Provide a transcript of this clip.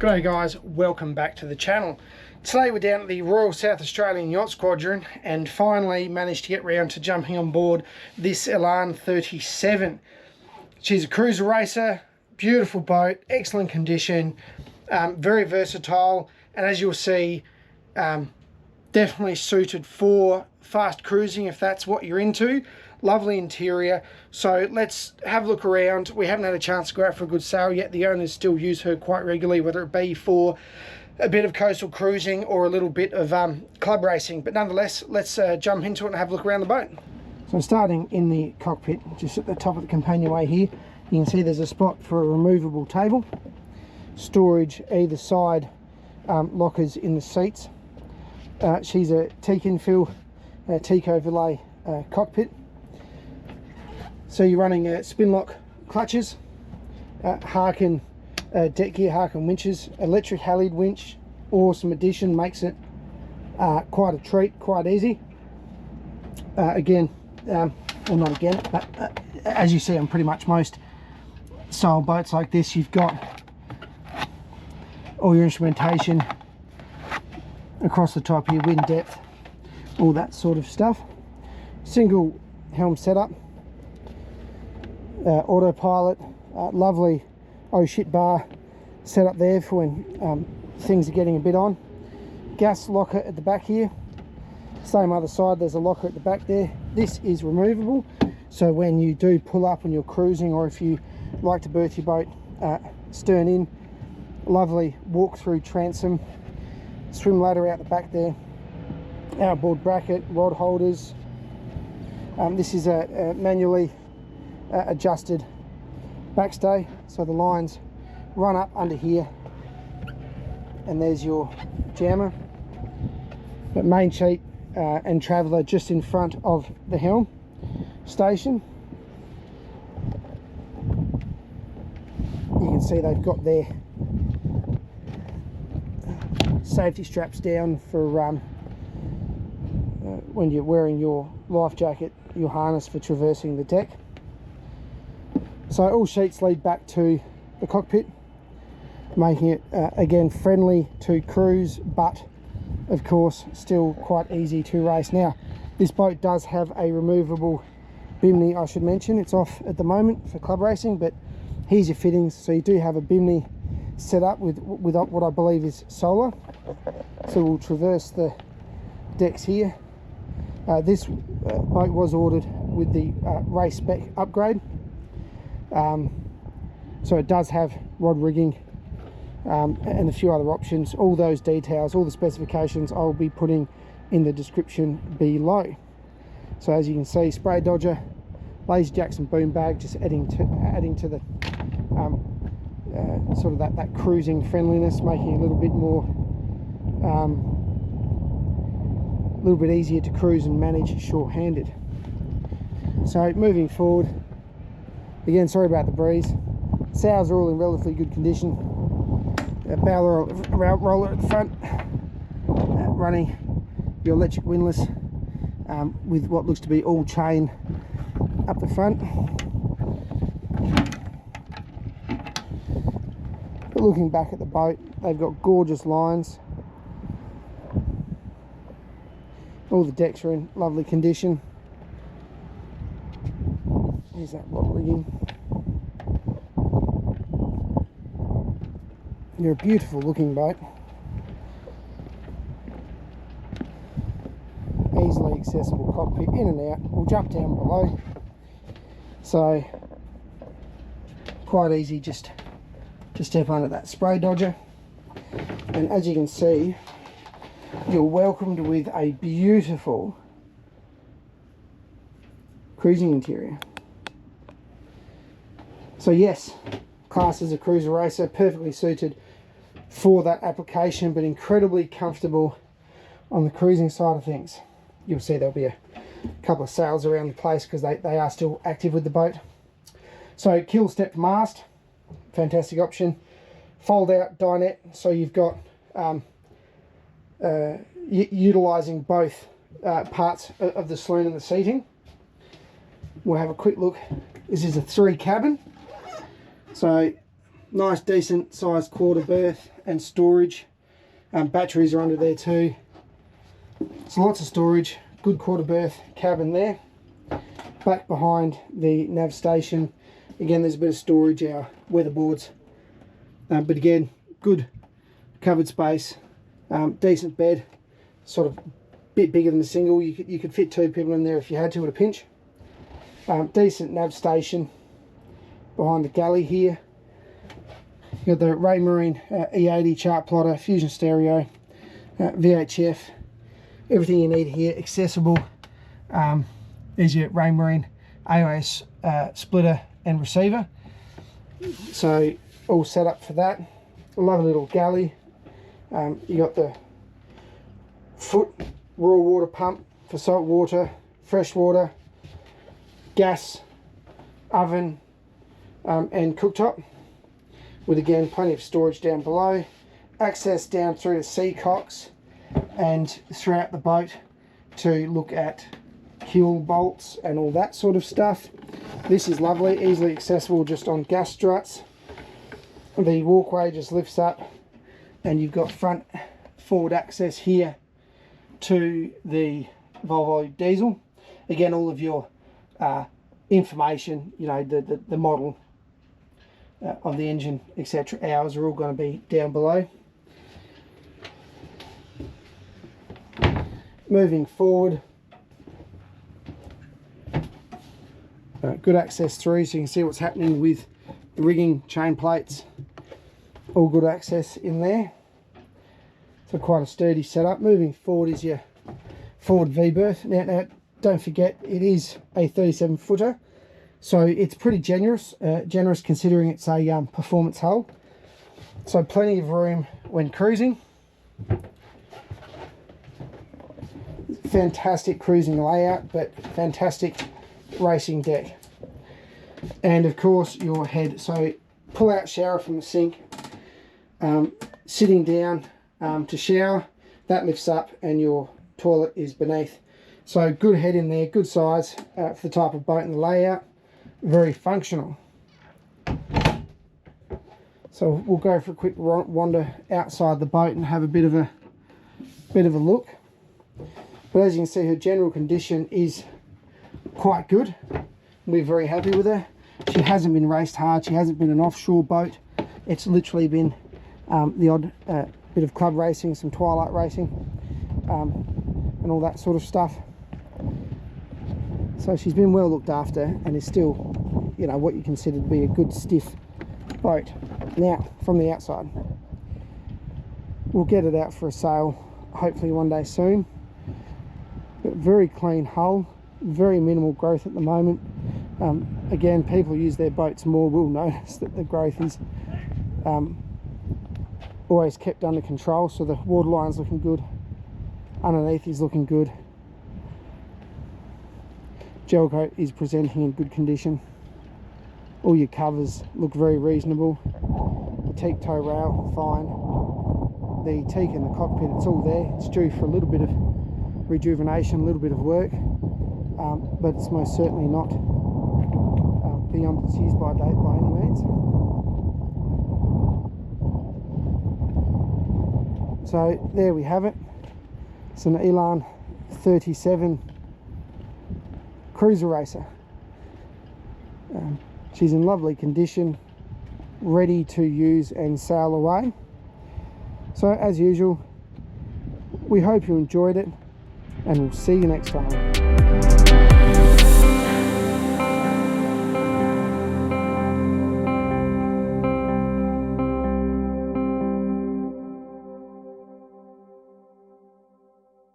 G'day guys, welcome back to the channel. Today we're down at the Royal South Australian Yacht Squadron and finally managed to get round to jumping on board this Elan 37. She's a cruiser racer, beautiful boat, excellent condition, very versatile, and as you'll see, definitely suited for fast cruising if that's what you're into. Lovely interior. So let's have a look around. We haven't had a chance to go out for a good sail yet. The owners still use her quite regularly, whether it be for a bit of coastal cruising or a little bit of club racing. But nonetheless, let's jump into it and have a look around the boat. So I'm starting in the cockpit, just at the top of the companionway here. You can see there's a spot for a removable table. Storage either side, lockers in the seats. She's a teak infill, teak overlay cockpit. So you're running spin lock clutches, Harken deck gear, Harken winches, electric Halide winch, awesome addition, makes it quite a treat, quite easy. Again, well not again, but as you see on pretty much most style boats like this, you've got all your instrumentation across the top here, wind depth, all that sort of stuff. Single helm setup. Autopilot, lovely oh shit bar set up there for when things are getting a bit on. Gas locker at the back here, same other side, there's a locker at the back there. This is removable, so when you do pull up and you're cruising, or if you like to berth your boat stern in, lovely walk-through transom, swim ladder out the back there, outboard bracket, rod holders. This is a manually adjusted backstay, so the lines run up under here, and there's your jammer. But main sheet and traveller just in front of the helm station. You can see they've got their safety straps down for when you're wearing your life jacket, your harness for traversing the deck. So all sheets lead back to the cockpit, making it again friendly to cruise, but of course still quite easy to race. Now this boat does have a removable bimini, I should mention. It's off at the moment for club racing, but here's your fittings. So you do have a bimini set up with what I believe is solar, so we'll traverse the decks here. This boat was ordered with the race spec upgrade. So it does have rod rigging and a few other options. All those details, all the specifications, I'll be putting in the description below. So as you can see, spray dodger, lazy Jackson boom bag, just adding to the sort of that cruising friendliness, making it a little bit more a little bit easier to cruise and manage short-handed. So moving forward, again, sorry about the breeze. Sails are all in relatively good condition. Bow roller at the front, running your electric windlass with what looks to be all chain up the front. But looking back at the boat, they've got gorgeous lines. All the decks are in lovely condition. Here's that rod rigging. You're a beautiful looking boat. Easily accessible cockpit, in and out. We'll jump down below. So quite easy just to step under that spray dodger. And as you can see, you're welcomed with a beautiful cruising interior. So yes, class as a cruiser racer, perfectly suited for that application, but incredibly comfortable on the cruising side of things. You'll see there'll be a couple of sails around the place because they are still active with the boat. So kill step mast, fantastic option. Fold out dinette, so you've got utilising both parts of the saloon and the seating. We'll have a quick look. This is a 3 cabin, so Nice decent sized quarter berth and storage. Batteries are under there too. So lots of storage, good quarter berth cabin there. Back behind the nav station, again there's a bit of storage, our weatherboards. But again, good covered space, decent bed, sort of bit bigger than the single. You could fit 2 people in there if you had to at a pinch. Decent nav station behind the galley here. You've got the Raymarine E80 chart plotter, fusion stereo, VHF, everything you need here, accessible. There's your Raymarine AIS splitter and receiver. So all set up for that. Lovely little galley. You got the foot raw water pump for salt water, fresh water, gas, oven, and cooktop, with again plenty of storage down below. Access down through the sea cocks and throughout the boat to look at keel bolts and all that sort of stuff. This is lovely, easily accessible just on gas struts. The walkway just lifts up and you've got front forward access here to the Volvo diesel. Again, all of your information, you know, the model of the engine, etc., hours are all going to be down below. Moving forward, good access through, so you can see what's happening with the rigging, chain plates, all good access in there. So quite a sturdy setup. Moving forward is your forward V-berth. Now don't forget, it is a 37 footer, so it's pretty generous considering it's a performance hull. So plenty of room when cruising. Fantastic cruising layout, but fantastic racing deck. And of course your head, so pull out shower from the sink, sitting down to shower, that lifts up and your toilet is beneath. So good head in there, good size for the type of boat and the layout, very functional. So we'll go for a quick wander outside the boat and have a bit of a look. But as you can see, her general condition is quite good. We're very happy with her. She hasn't been raced hard, she hasn't been an offshore boat. It's literally been the odd bit of club racing, some twilight racing, and all that sort of stuff. So she's been well looked after and is still, you know, what you consider to be a good stiff boat. Now, from the outside, we'll get it out for a sail hopefully one day soon. But very clean hull, very minimal growth at the moment. Again, people use their boats more will notice that the growth is always kept under control. So the waterline's looking good, underneath is looking good. Gel coat is presenting in good condition. All your covers look very reasonable. The teak tow rail, fine. The teak in the cockpit, it's all there. It's due for a little bit of rejuvenation, a little bit of work, but it's most certainly not beyond its use by date by any means. So there we have it. It's an Elan 37 cruiser racer. She's in lovely condition, ready to use and sail away. So as usual, we hope you enjoyed it, and we'll see you next time.